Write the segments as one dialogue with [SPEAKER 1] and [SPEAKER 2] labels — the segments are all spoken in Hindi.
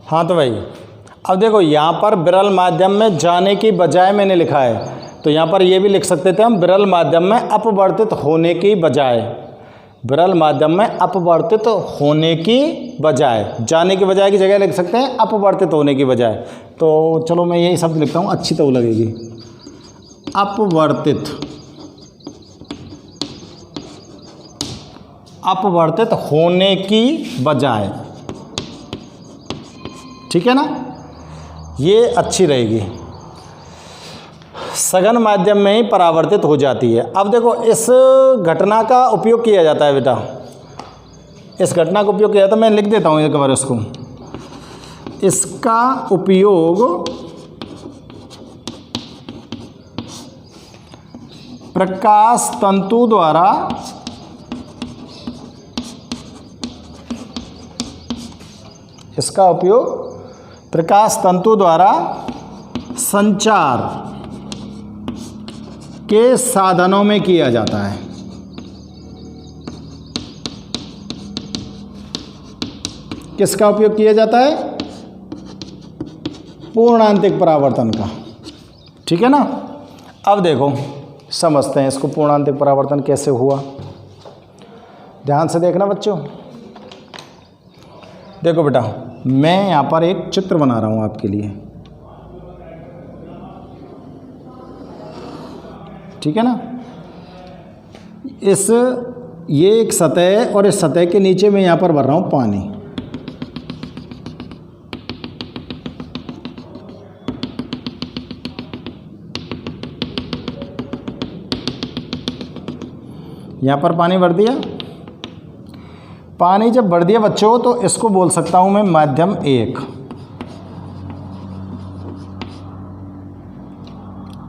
[SPEAKER 1] हाँ तो भाई अब देखो यहाँ पर विरल माध्यम में जाने की बजाय मैंने लिखा है, तो यहाँ पर ये भी लिख सकते थे हम विरल माध्यम में अपवर्तित होने की बजाय, विरल माध्यम में अपवर्तित होने की बजाय, जाने की बजाय की जगह लिख सकते हैं अपवर्तित होने की बजाय। तो चलो मैं यही शब्द लिखता हूँ, अच्छी तो लगेगी, अपवर्तित, अपवर्तित होने की बजाय, ठीक है ना, ये अच्छी रहेगी। सघन माध्यम में ही परावर्तित हो जाती है। अब देखो इस घटना का उपयोग किया जाता है बेटा, इस घटना का उपयोग किया जाता है, मैं लिख देता हूँ एक बार इसको, इसका उपयोग प्रकाश तंतु द्वारा प्रकाश तंतु द्वारा संचार के साधनों में किया जाता है। किसका उपयोग किया जाता है? पूर्णांतिक परावर्तन का, ठीक है ना। अब देखो समझते हैं इसको, पूर्णांतिक परावर्तन कैसे हुआ। ध्यान से देखना बच्चों। देखो बेटा मैं यहाँ पर एक चित्र बना रहा हूँ आपके लिए, ठीक है ना। ये एक सतह है और इस सतह के नीचे मैं यहाँ पर भर रहा हूँ पानी। यहाँ पर पानी भर दिया। पानी जब भर दिया बच्चों तो इसको बोल सकता हूँ मैं माध्यम 1,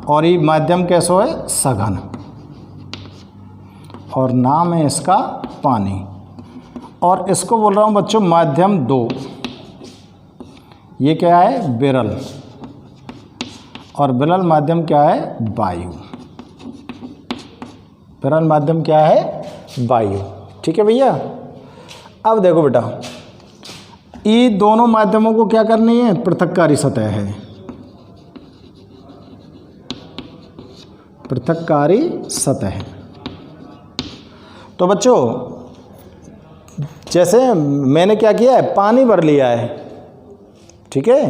[SPEAKER 1] और ये माध्यम कैसो है? सघन, और नाम है इसका पानी। और इसको बोल रहा हूँ बच्चों माध्यम 2, ये क्या है? विरल, और विरल माध्यम क्या है? वायु। विरल माध्यम क्या है? वायु, ठीक है भैया। अब देखो बेटा ये दोनों माध्यमों को क्या करनी है? पृथक्कारी सतह है, पृथक्कारी सतह। तो बच्चों जैसे मैंने क्या किया है? पानी भर लिया है, ठीक है,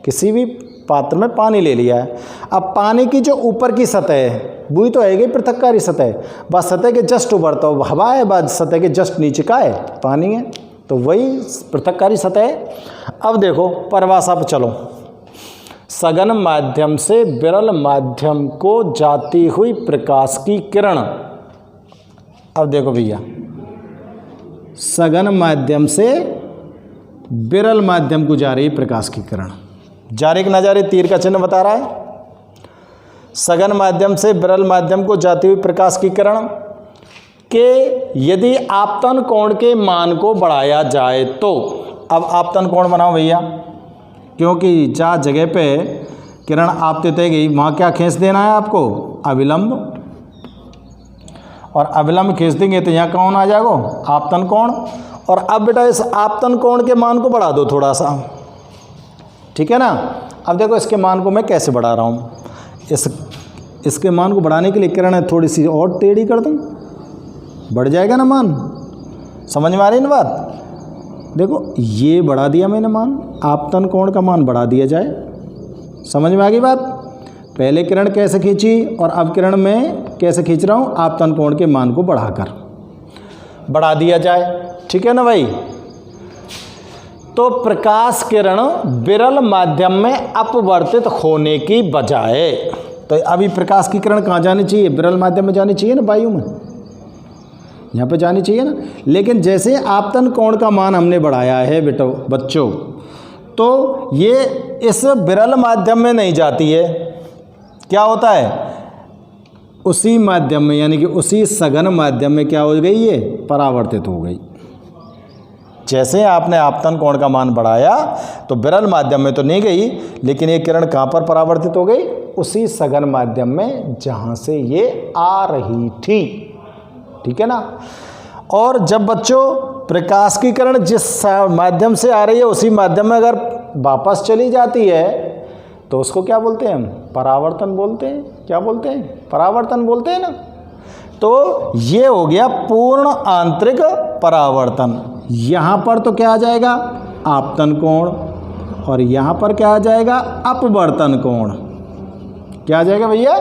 [SPEAKER 1] किसी भी पात्र में पानी ले लिया है। अब पानी की जो ऊपर की सतह है वही तो है पृथक्कारी सतह, बस सतह के जस्ट ऊपर तो हवा है, बस सतह के जस्ट नीचे का है पानी है, तो वही पृथक्कारी सतह है। अब देखो परिभाषा पर चलो। सघन माध्यम से विरल माध्यम को जाती हुई प्रकाश की किरण। अब देखो भैया सघन माध्यम से विरल माध्यम को जा रही प्रकाश की किरण, जा रही कि ना जा रही? तीर का चिन्ह बता रहा है। सघन माध्यम से विरल माध्यम को जाती हुई प्रकाश की किरण के यदि आपतन कोण के मान को बढ़ाया जाए तो, अब आपतन कोण बनाओ भैया, क्योंकि जहाँ जगह पे किरण आपतित है गई वहाँ क्या खींच देना है आपको? अविलंब, और अविलंब खींच देंगे तो यहाँ कौन आ जाएगा? आपतन कोण। और अब बेटा इस आपतन कोण के मान को बढ़ा दो थोड़ा सा, ठीक है ना। अब देखो इसके मान को मैं कैसे बढ़ा रहा हूँ, इसके मान को बढ़ाने के लिए किरण थोड़ी सी और टेढ़ी कर दूँ, बढ़ जाएगा ना मान। समझ में आ रही है ना बात? देखो ये बढ़ा दिया मैंने मान, आपतन कोण का मान बढ़ा दिया जाए। समझ में आ गई बात? पहले किरण कैसे खींची और अब किरण में कैसे खींच रहा हूँ? आपतन कोण के मान को बढ़ाकर बढ़ा दिया जाए, ठीक है ना भाई। तो प्रकाश किरण विरल माध्यम में अपवर्तित होने की बजाय, तो अभी प्रकाश की किरण कहाँ जानी चाहिए? विरल माध्यम में जानी चाहिए ना, वायु में, यहाँ पे जानी चाहिए ना। लेकिन जैसे आपतन कोण का मान हमने बढ़ाया है बच्चों, तो ये इस विरल माध्यम में नहीं जाती है, क्या होता है? उसी माध्यम में, यानी कि उसी सघन माध्यम में क्या हो गई? ये परावर्तित हो गई। जैसे आपने आपतन कोण का मान बढ़ाया तो विरल माध्यम में तो नहीं गई, लेकिन ये किरण कहाँ पर परावर्तित हो गई? उसी सघन माध्यम में जहाँ से ये आ रही थी, ठीक है ना। और जब बच्चों प्रकाश की किरण जिस माध्यम से आ रही है उसी माध्यम में अगर वापस चली जाती है तो उसको क्या बोलते हैं हम? परावर्तन बोलते हैं। क्या बोलते हैं? परावर्तन बोलते हैं ना। तो ये हो गया पूर्ण आंतरिक परावर्तन। यहाँ पर तो क्या आ जाएगा? आपतन कोण, और यहाँ पर क्या आ जाएगा? अपवर्तन कोण। क्या आ जाएगा भैया?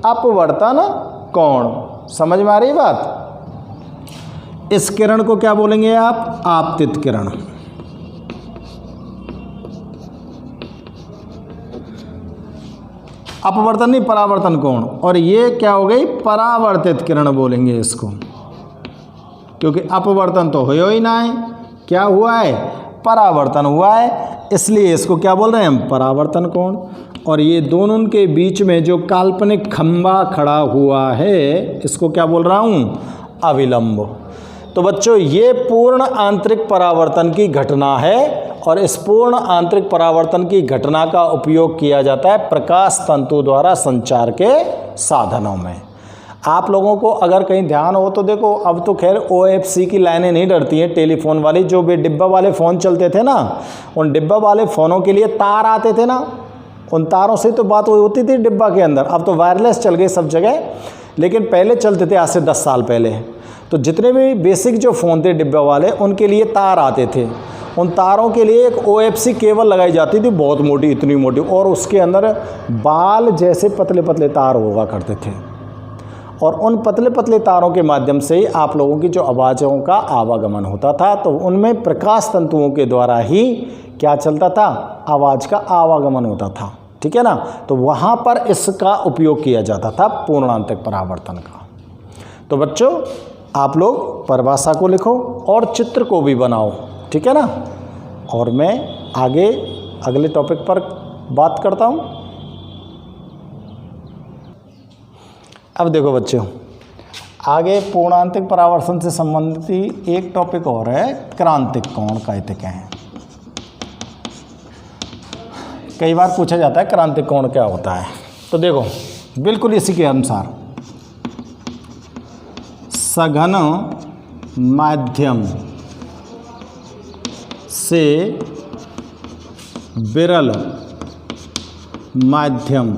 [SPEAKER 1] अपवर्तन कोण। समझ में आ रही बात? इस किरण को क्या बोलेंगे आप? आपतित किरण। अपवर्तन नहीं, परावर्तन कोण। और ये क्या हो गई? परावर्तित किरण बोलेंगे इसको, क्योंकि अपवर्तन तो हो ही ना है। क्या हुआ है? परावर्तन हुआ है, इसलिए इसको क्या बोल रहे हैं हम? परावर्तन कोण। और ये दोनों के बीच में जो काल्पनिक खंभा खड़ा हुआ है, इसको क्या बोल रहा हूँ? अविलंब। तो बच्चों, ये पूर्ण आंतरिक परावर्तन की घटना है, और इस पूर्ण आंतरिक परावर्तन की घटना का उपयोग किया जाता है प्रकाश तंतु द्वारा संचार के साधनों में। आप लोगों को अगर कहीं ध्यान हो तो देखो, अब तो खैर OFC की लाइनें नहीं डरती हैं टेलीफोन वाली। जो भी डिब्बा वाले फ़ोन चलते थे ना, उन डिब्बा वाले फ़ोनों के लिए तार आते थे ना, उन तारों से तो बात होती थी डिब्बा के अंदर। अब तो वायरलेस चल गए सब जगह, लेकिन पहले चलते थे आज से 10 साल पहले। तो जितने भी बेसिक जो फ़ोन थे डिब्बा वाले, उनके लिए तार आते थे। उन तारों के लिए एक OFC केबल लगाई जाती थी, बहुत मोटी, इतनी मोटी, और उसके अंदर बाल जैसे पतले पतले तार हुआ करते थे। और उन पतले पतले तारों के माध्यम से ही आप लोगों की जो आवाज़ों का आवागमन होता था, तो उनमें प्रकाश तंतुओं के द्वारा ही क्या चलता था? आवाज़ का आवागमन होता था। ठीक है ना। तो वहाँ पर इसका उपयोग किया जाता था पूर्ण आंतरिक परावर्तन का। तो बच्चों, आप लोग परिभाषा को लिखो और चित्र को भी बनाओ। ठीक है ना। और मैं आगे अगले टॉपिक पर बात करता हूँ। अब देखो बच्चों, आगे पूर्णांतिक परावर्तन से संबंधित एक टॉपिक और है, क्रांतिक कोण कहते हैं। कई बार पूछा जाता है क्रांतिक कोण क्या होता है। तो देखो, बिल्कुल इसी के अनुसार सघन माध्यम से विरल माध्यम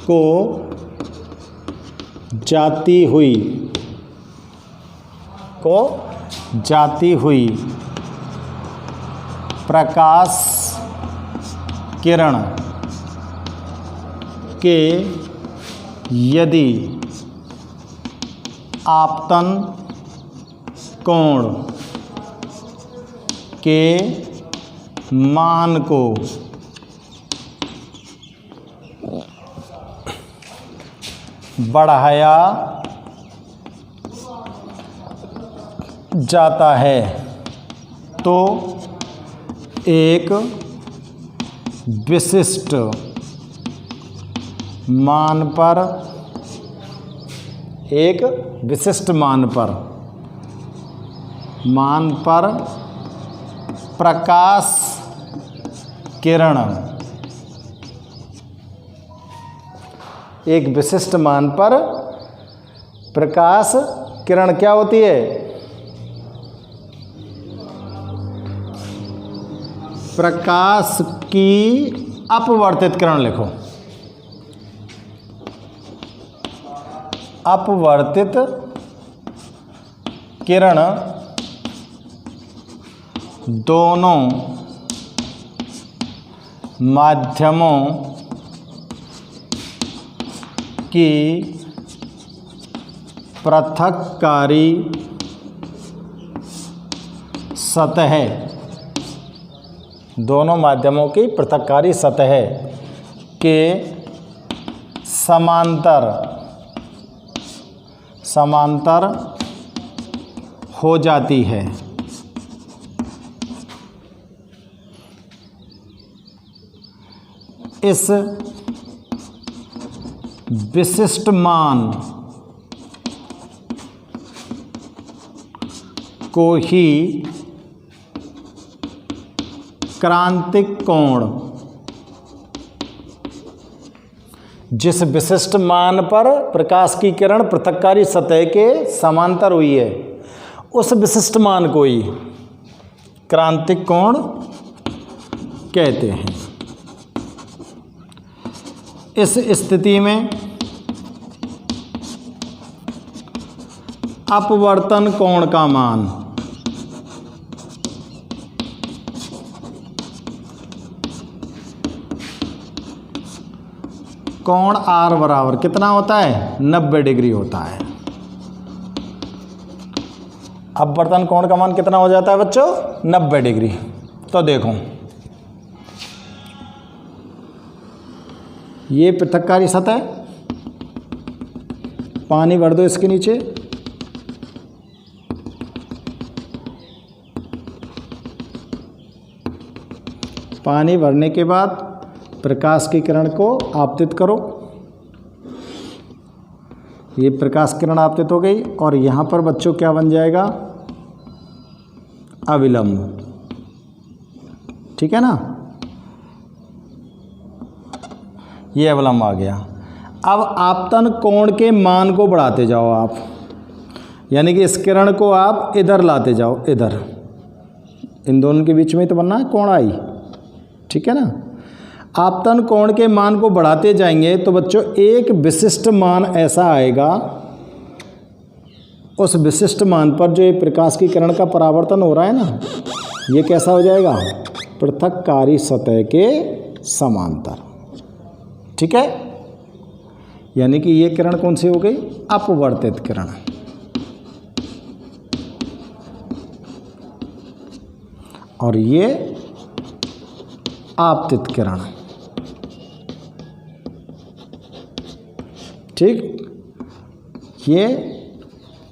[SPEAKER 1] को जाती हुई प्रकाश किरण के यदि आपतन कोण के मान को बढ़ाया जाता है तो एक विशिष्ट मान पर प्रकाश किरण, एक विशिष्ट मान पर प्रकाश किरण क्या होती है? प्रकाश की अपवर्तित किरण लिखो। अपवर्तित किरण दोनों माध्यमों की पृथक्कारी सतह, दोनों माध्यमों की पृथक्कारी सतह के समांतर हो जाती है। इस विशिष्ट मान को ही क्रांतिक कोण, जिस विशिष्ट मान पर प्रकाश की किरण पृथक्कारी सतह के समांतर हुई है, उस विशिष्ट मान को ही क्रांतिक कोण कहते हैं। इस स्थिति में अपवर्तन कोण का मान कोण आर बराबर कितना होता है? 90 डिग्री होता है। अपवर्तन कोण का मान कितना हो जाता है बच्चों? 90 डिग्री। तो देखो ये पृथककारी सतह, पानी भर दो इसके नीचे, पानी भरने के बाद प्रकाश की किरण को आपतित करो, ये प्रकाश किरण आपतित हो गई और यहाँ पर बच्चों क्या बन जाएगा? अविलंब। ठीक है ना, ये अवलंब आ गया। अब आपतन कोण के मान को बढ़ाते जाओ आप, यानी कि इस किरण को आप इधर लाते जाओ, इधर, इन दोनों के बीच में तो बनना है कोण आई। ठीक है ना, आपतन कोण के मान को बढ़ाते जाएंगे तो बच्चों एक विशिष्ट मान ऐसा आएगा, उस विशिष्ट मान पर जो ये प्रकाश की किरण का परावर्तन हो रहा है ना, ये कैसा हो जाएगा? पृथककारी सतह के समांतर। ठीक है, यानी कि ये किरण कौन सी हो गई? अपवर्तित किरण। और ये आपतित किरण। ठीक, ये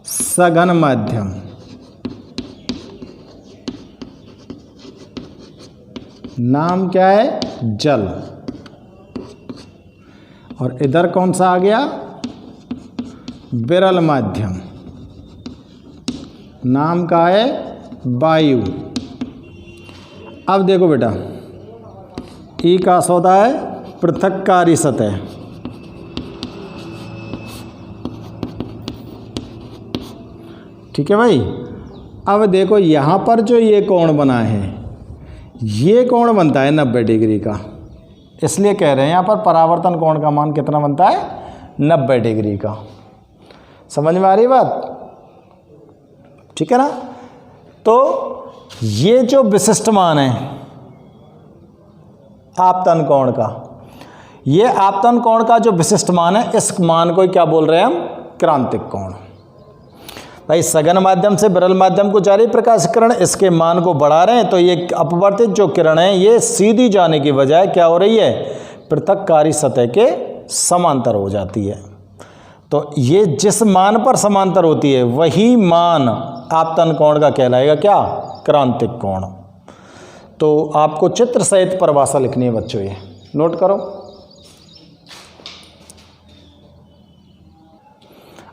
[SPEAKER 1] सघन माध्यम, नाम क्या है? जल। और इधर कौन सा आ गया? विरल माध्यम, नाम का है वायु। अब देखो बेटा, ई का सौदा है पृथककारी सतह, ठीक है भाई। अब देखो यहाँ पर जो ये कोण बना है, ये कोण बनता है 90 डिग्री का, इसलिए कह रहे हैं यहाँ पर परावर्तन कोण का मान कितना बनता है? 90 डिग्री का। समझ में आ रही बात? ठीक है ना। तो ये जो विशिष्ट मान है आपतन कोण का, ये आपतन कोण का जो विशिष्ट मान है, इस मान को क्या बोल रहे हैं हम? क्रांतिक कोण। भाई सघन माध्यम से विरल माध्यम को जा रही प्रकाश किरण, इसके मान को बढ़ा रहे हैं तो ये अपवर्तित जो किरण है ये सीधी जाने की बजाय क्या हो रही है? पृथककारी सतह के समांतर हो जाती है। तो ये जिस मान पर समांतर होती है वही मान आपतन कोण का कहलाएगा क्या? क्रांतिक कोण। तो आपको चित्र सहित परिभाषा लिखनी है बच्चों, ये नोट करो।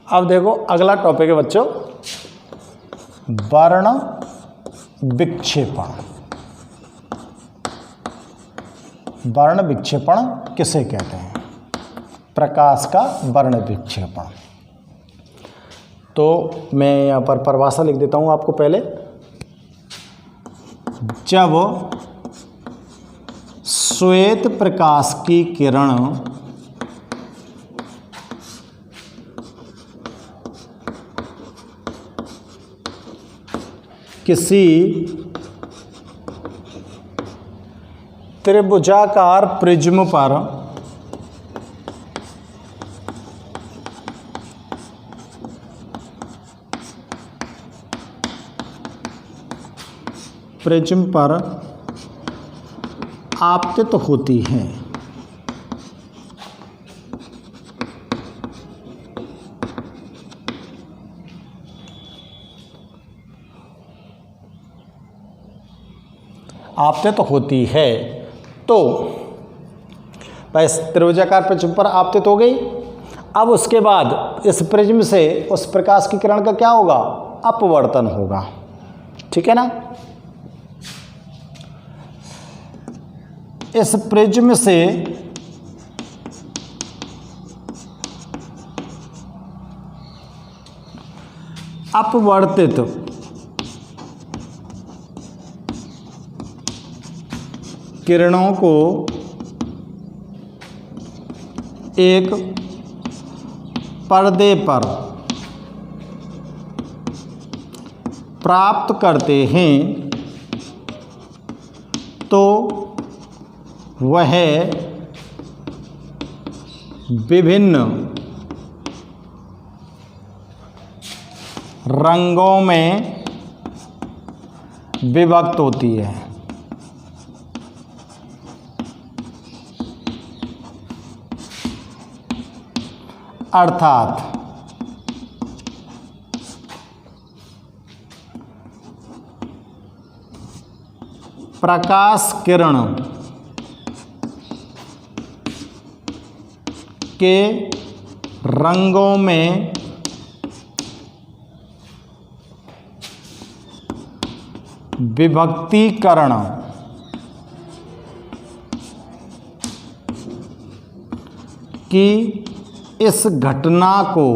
[SPEAKER 1] अब देखो अगला टॉपिक है बच्चों, वर्ण विक्षेपण। वर्ण विक्षेपण किसे कहते हैं? प्रकाश का वर्ण विक्षेपण। तो मैं यहाँ पर परिभाषा लिख देता हूँ आपको पहले। जब श्वेत प्रकाश की किरण किसी त्रिभुजाकार प्रिज्म पर आपतित होती है, आपतित होती है, तो बस त्रिभुजाकार प्रिज्म पर आपतित हो गई। अब उसके बाद इस प्रिज्म से उस प्रकाश की किरण का क्या होगा? अपवर्तन होगा। ठीक है ना। इस प्रिज्म से अपवर्तित किरणों को एक पर्दे पर प्राप्त करते हैं तो वह विभिन्न रंगों में विभक्त होती है। अर्थात प्रकाश किरण के रंगों में विभक्तीकरण की इस घटना को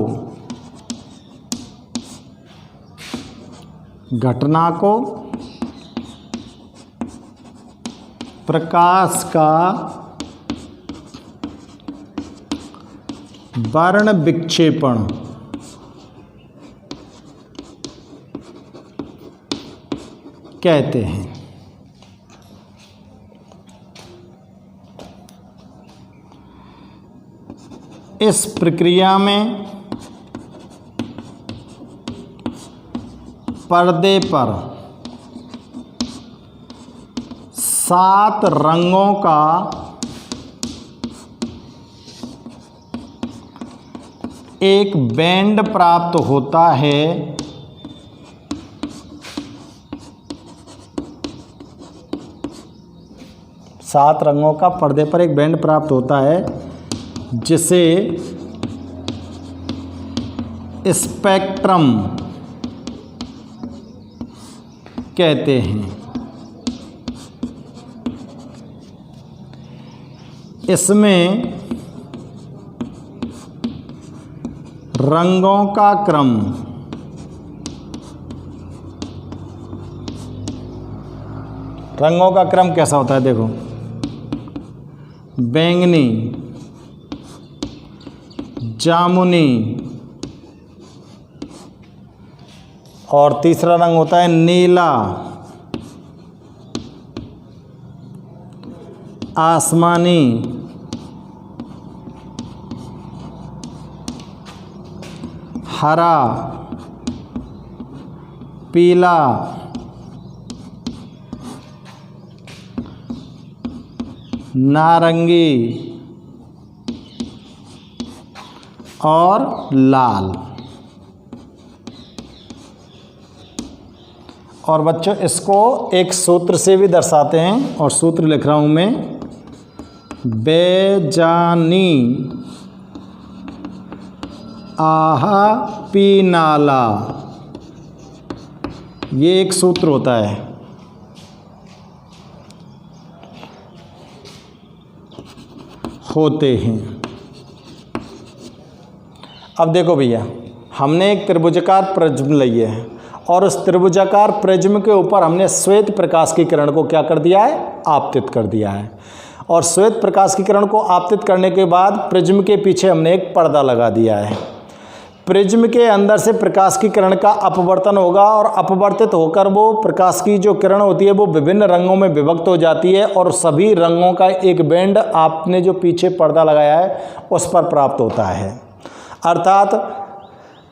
[SPEAKER 1] प्रकाश का वर्ण विक्षेपण कहते हैं। इस प्रक्रिया में पर्दे पर 7 रंगों का एक बैंड प्राप्त होता है। 7 रंगों का पर्दे पर एक बैंड प्राप्त होता है जिसे स्पेक्ट्रम कहते हैं। इसमें रंगों का क्रम कैसा होता है? देखो, बैंगनी, जामुनी और तीसरा रंग होता है नीला, आसमानी, हरा, पीला, नारंगी और लाल। और बच्चों इसको एक सूत्र से भी दर्शाते हैं और सूत्र लिख रहा हूं मैं, बेजानी आहा पीनाला, ये एक सूत्र होता है। होते हैं। अब देखो भैया, हमने एक त्रिभुजाकार प्रिज्म ली है और उस त्रिभुजाकार प्रिज्म के ऊपर हमने श्वेत प्रकाश की किरण को क्या कर दिया है? आपतित कर दिया है। और श्वेत प्रकाश की किरण को आपतित करने के बाद प्रिज्म के पीछे हमने एक पर्दा लगा दिया है। प्रिज्म के अंदर से प्रकाश की किरण का अपवर्तन होगा और अपवर्तित होकर वो प्रकाश की जो किरण होती है वो विभिन्न रंगों में विभक्त हो जाती है और सभी रंगों का एक बैंड आपने जो पीछे पर्दा लगाया है उस पर प्राप्त होता है। अर्थात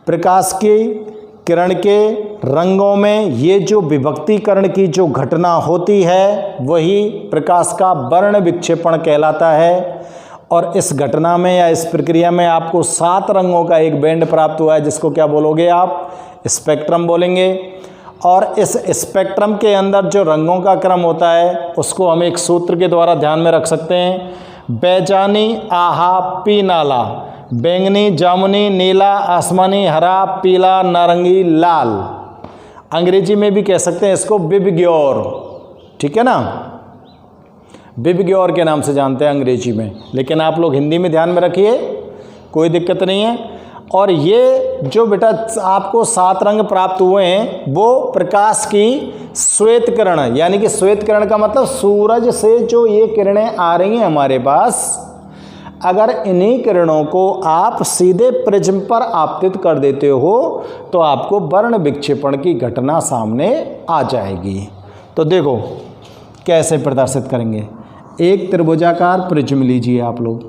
[SPEAKER 1] प्रकाश की किरण के रंगों में ये जो विभक्तीकरण की जो घटना होती है वही प्रकाश का वर्ण विक्षेपण कहलाता है। और इस घटना में या इस प्रक्रिया में आपको 7 रंगों का एक बैंड प्राप्त हुआ है जिसको क्या बोलोगे आप? स्पेक्ट्रम बोलेंगे। और इस स्पेक्ट्रम के अंदर जो रंगों का क्रम होता है उसको हम एक सूत्र के द्वारा ध्यान में रख सकते हैं। बैजानी आहा पीनाला, बैंगनी, जामुनी, नीला, आसमानी, हरा, पीला, नारंगी, लाल। अंग्रेजी में भी कह सकते हैं इसको विबग्योर, ठीक है ना, विबग्योर के नाम से जानते हैं अंग्रेजी में, लेकिन आप लोग हिंदी में ध्यान में रखिए, कोई दिक्कत नहीं है। और ये जो बेटा आपको 7 रंग प्राप्त हुए हैं वो प्रकाश की श्वेत किरण, यानी कि श्वेत किरण का मतलब सूरज से जो ये किरणें आ रही हैं हमारे पास, अगर इन्हीं किरणों को आप सीधे प्रिज्म पर आपतित कर देते हो तो आपको वर्ण विक्षेपण की घटना सामने आ जाएगी। तो देखो कैसे प्रदर्शित करेंगे। एक त्रिभुजाकार प्रिज्म लीजिए आप लोग,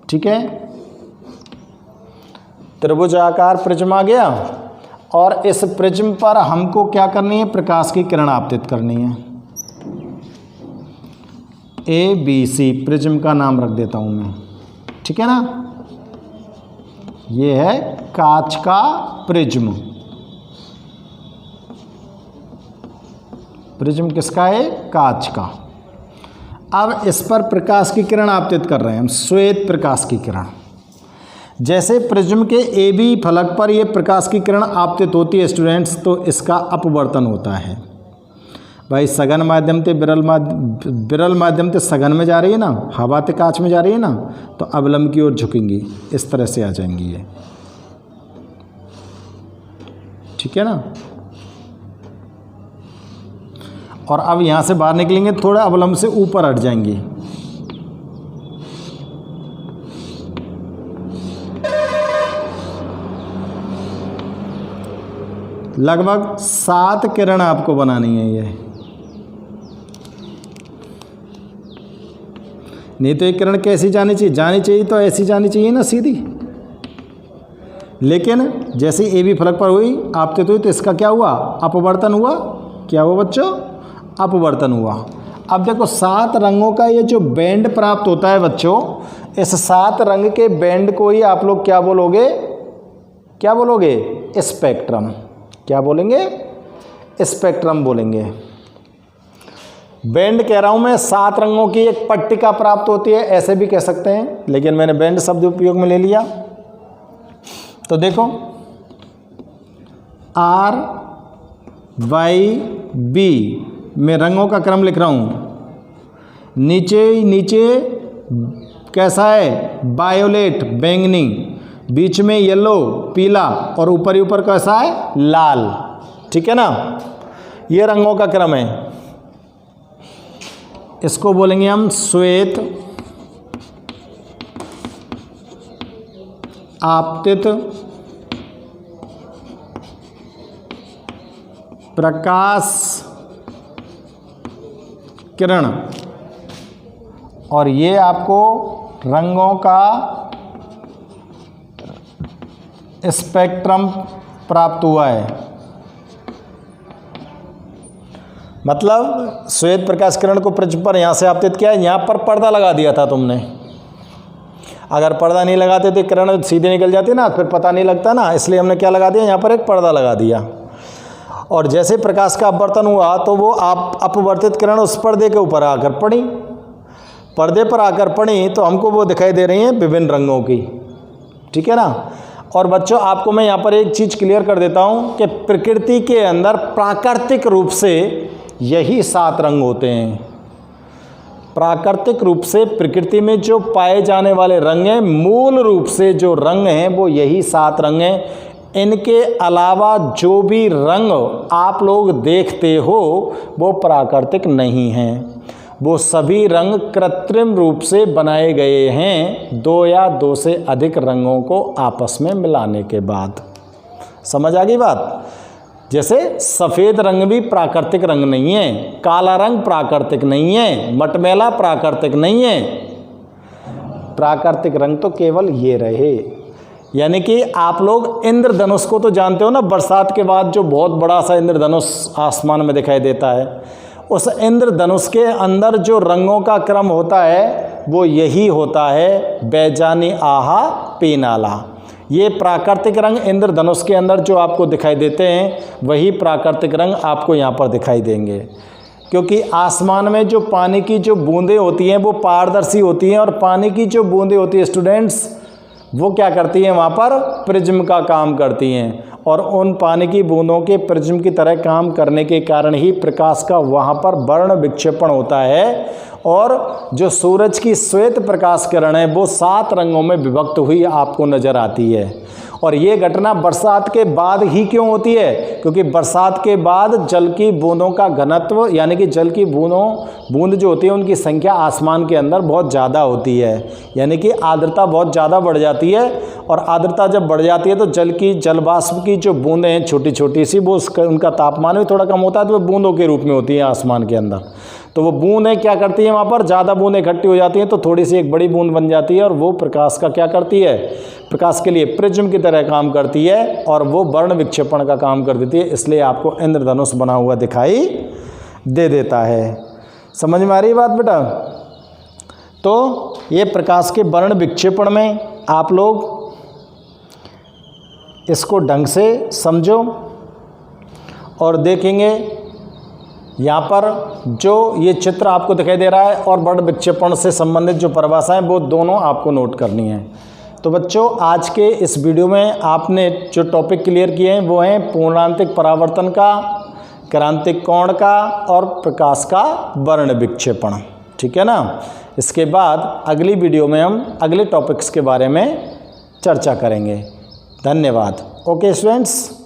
[SPEAKER 1] ठीक है, त्रिभुजाकार प्रिज्म आ गया और इस प्रिज्म पर हमको क्या करनी है, प्रकाश की किरण आपतित करनी है। ABC प्रिज्म का नाम रख देता हूं मैं, ठीक है ना। ये है कांच का प्रिज्म। प्रिज्म किसका है, कांच का। अब इस पर प्रकाश की किरण आपतित कर रहे हैं हम, श्वेत प्रकाश की किरण। जैसे प्रिज्म के AB फलक पर यह प्रकाश की किरण आपतित होती है स्टूडेंट्स, तो इसका अपवर्तन होता है। भाई सघन माध्यम से विरल माध्यम से सघन में जा रही है ना, हवा से कांच में जा रही है ना, तो अवलंब की ओर झुकेंगी, इस तरह से आ जाएंगी ये, ठीक है ना। और अब यहां से बाहर निकलेंगे थोड़ा अवलंब से ऊपर हट जाएंगी। लगभग 7 किरण आपको बनानी है ये, नहीं तो एक किरण कैसी जानी चाहिए तो ऐसी जानी चाहिए ना, सीधी। लेकिन जैसे AB फलक पर हुई आपतित हुई तो इसका क्या हुआ, अपवर्तन हुआ। क्या हुआ बच्चों, अपवर्तन हुआ। अब देखो 7 रंगों का ये जो बैंड प्राप्त होता है बच्चों, इस 7 रंग के बैंड को ही आप लोग क्या बोलोगे, क्या बोलोगे, स्पेक्ट्रम। क्या बोलेंगे, स्पेक्ट्रम बोलेंगे। बैंड कह रहा हूं मैं, 7 रंगों की एक पट्टिका प्राप्त होती है, ऐसे भी कह सकते हैं, लेकिन मैंने बैंड शब्द उपयोग में ले लिया। तो देखो RYB में रंगों का क्रम लिख रहा हूं। नीचे कैसा है, वायोलेट बैंगनी, बीच में येलो पीला, और ऊपर ही ऊपर कैसा है, लाल, ठीक है ना। ये रंगों का क्रम है, इसको बोलेंगे हम श्वेत आपतित प्रकाश किरण। और ये आपको रंगों का स्पेक्ट्रम प्राप्त हुआ है। मतलब श्वेत प्रकाश किरण को प्रिज्म पर यहाँ से आपतित किया, यहाँ पर पर्दा लगा दिया था तुमने। अगर पर्दा नहीं लगाते तो किरण सीधे निकल जाती ना, फिर पता नहीं लगता ना, इसलिए हमने क्या लगा दिया, यहाँ पर एक पर्दा लगा दिया। और जैसे प्रकाश का अपवर्तन हुआ तो वो अपवर्तित किरण उस पर्दे के ऊपर आकर पड़ी, पर्दे पर आकर पड़ी तो हमको वो दिखाई दे रही हैं विभिन्न रंगों की, ठीक है ना। और बच्चों आपको मैं यहाँ पर एक चीज़ क्लियर कर देता हूँ कि प्रकृति के अंदर प्राकृतिक रूप से यही 7 रंग होते हैं। प्राकृतिक रूप से प्रकृति में जो पाए जाने वाले रंग हैं, मूल रूप से जो रंग हैं वो यही 7 रंग हैं। इनके अलावा जो भी रंग आप लोग देखते हो वो प्राकृतिक नहीं हैं, वो सभी रंग कृत्रिम रूप से बनाए गए हैं, 2 या 2 से अधिक रंगों को आपस में मिलाने के बाद। समझ आ गई बात। जैसे सफ़ेद रंग भी प्राकृतिक रंग नहीं है, काला रंग प्राकृतिक नहीं है, मटमैला प्राकृतिक नहीं है। प्राकृतिक रंग तो केवल ये रहे। यानी कि आप लोग इंद्रधनुष को तो जानते हो ना, बरसात के बाद जो बहुत बड़ा सा इंद्रधनुष आसमान में दिखाई देता है, उस इंद्रधनुष के अंदर जो रंगों का क्रम होता है वो यही होता है, बैजानी आहा पीनाला। ये प्राकृतिक रंग इंद्रधनुष के अंदर जो आपको दिखाई देते हैं वही प्राकृतिक रंग आपको यहाँ पर दिखाई देंगे, क्योंकि आसमान में जो पानी की जो बूंदें होती हैं वो पारदर्शी होती हैं, और पानी की जो बूंदें होती हैं स्टूडेंट्स वो क्या करती हैं, वहाँ पर प्रिज्म का काम करती हैं, और उन पानी की बूंदों के प्रिज्म की तरह काम करने के कारण ही प्रकाश का वहाँ पर वर्ण विक्षेपण होता है, और जो सूरज की श्वेत प्रकाश किरण है वो 7 रंगों में विभक्त हुई आपको नज़र आती है। और ये घटना बरसात के बाद ही क्यों होती है? क्योंकि बरसात के बाद जल की बूंदों का घनत्व यानी कि जल की बूंद जो होती है उनकी संख्या आसमान के अंदर बहुत ज़्यादा होती है, यानी कि आर्द्रता बहुत ज़्यादा बढ़ जाती है। और आर्द्रता जब बढ़ जाती है तो जल वाष्प की जो बूंदें हैं छोटी छोटी सी, वो उनका तापमान भी थोड़ा कम होता है, तो वो बूंदों के रूप में होती है आसमान के अंदर। तो वो बूंदें क्या करती हैं, वहाँ पर ज़्यादा बूंदें इकट्ठी हो जाती हैं तो थोड़ी सी एक बड़ी बूंद बन जाती है और वो प्रकाश का क्या करती है, प्रकाश के लिए प्रिज्म की तरह काम करती है और वो वर्ण विक्षेपण का काम कर देती है। इसलिए आपको इंद्रधनुष बना हुआ दिखाई दे देता है। समझ में आ रही बात बेटा? तो ये प्रकाश के वर्ण विक्षेपण में आप लोग इसको ढंग से समझो और देखेंगे यहाँ पर जो ये चित्र आपको दिखाई दे रहा है और वर्ण विक्षेपण से संबंधित जो परिभाषाएं वो दोनों आपको नोट करनी है। तो बच्चों आज के इस वीडियो में आपने जो टॉपिक क्लियर किए हैं वो हैं पूर्णांतिक परावर्तन का, क्रांतिक कोण का और प्रकाश का वर्ण विक्षेपण। ठीक है ना? इसके बाद अगली वीडियो में हम अगले टॉपिक्स के बारे में चर्चा करेंगे। धन्यवाद। Okay students.